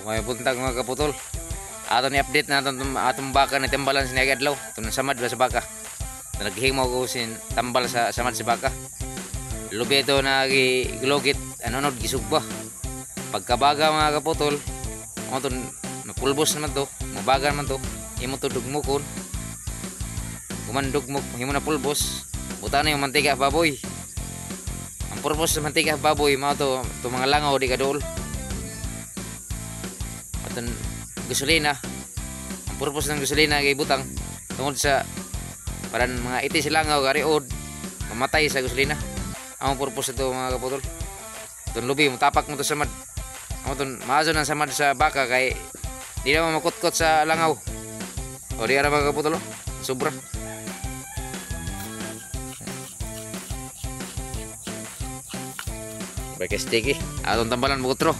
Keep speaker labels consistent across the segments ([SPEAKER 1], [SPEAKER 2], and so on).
[SPEAKER 1] may buntag mga kaputol. Aton i-update na atong baka na tambalan sa niagadlaw. Ito na samad ba sa baka. Naghihimaw ko sin tambal sa samad sa baka. Lubi ito na gilogit. Ano gisugba. Pagkabaga mga kaputol. Ito napulbos naman to. Mabaga naman to. Himo to dugmukon. Kumandugmuk. Himo na pulbos. Buta na yung mantika baboy. Ang purpose sa mantika baboy mga to mga langaw di kadol. At gasolina. Ang purpose ng gasolina kay butang tungod sa parang mga iti sila langaw kariod mamatay sa gasolina. Ang purpose ito mga kaputol. Itong lubi mo tapak mo to samad. Ang maazo ng samad sa baka kay di naman makutkot sa langaw. O di ara mga kaputol. Sobra. Bike sticky. Atong tambalan butro.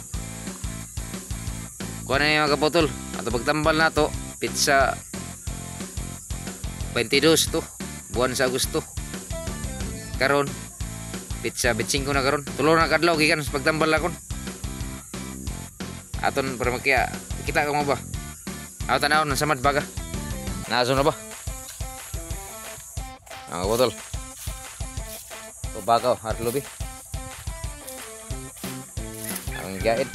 [SPEAKER 1] Kuha na yung mga kaputol. Ato pagtambal na to. Pizza 22 to. Buwan sa Agosto. Karon. Pizza 25 na karon. Tulo na kadlaw. Gikan sa pagtambal na kon. Aton para magkaya. Kita ka mo ba? Ako tanaw. Nasamad baga. Naaso na ba? Mga kaputol. Pabagaw. Harlobi. Ang gaid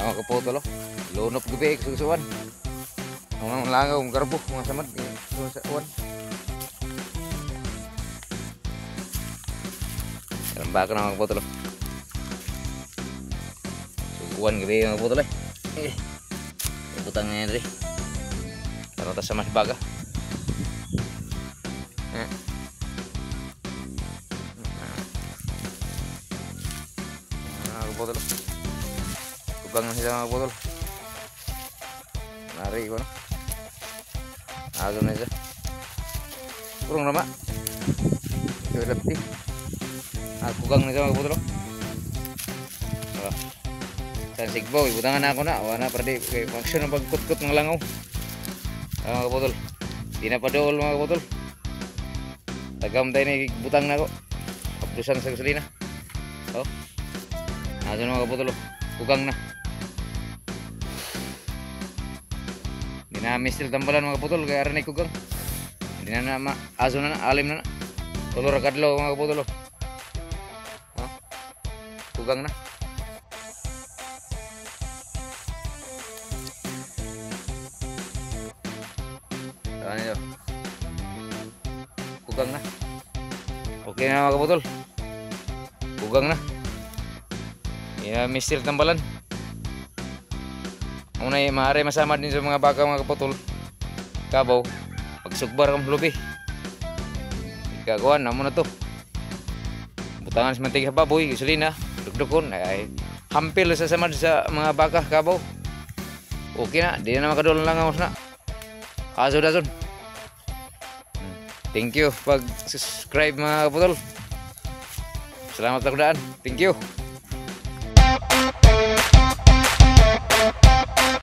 [SPEAKER 1] ang kaputol lunop gabi susuan ang langaw ang garbo mga samad susuan ang baka ng mga kaputol susuan gabi mga kaputol butang nga yan rin karoon ta sa mas baga mga kaputol Tugang na sila mga kaputol. Nari ko na. Aso na siya. Kurang nama. Kaya lapti. Tugang na siya mga kaputol. Sa sigbaw. Ibutangan na ako na. Wala para di. Action ang pagkutkot ng langaw. Mga kaputol. Di na pa dool mga kaputol. Tagam tayo na ibutang na ako. Kapdusan sa gasolina. Aso na mga kaputol. Tugang na. Hindi na mistil tambalan mga kaputol kaya aranay kugang. Hindi na aso na alim na. Tulor kadlaw mga kaputol. Kugang na. Saan nito? Kugang na. Okay na mga kaputol. Kugang na. Hindi na mistil tambalan. Una maaari masama din sa mga baka mga kaputol. Kabaw. Pagsugbar kang lubi. Ikagawan na muna to. Butangan sa mantika baboy. Gasolina. Dugdukon. Ay, hampil sa samad sa mga baka kabaw. Okay na. Di na makadulong lang ako na. Aso-dason. Thank you pag subscribe mga kaputol. Salamat sa kudaan. Thank you.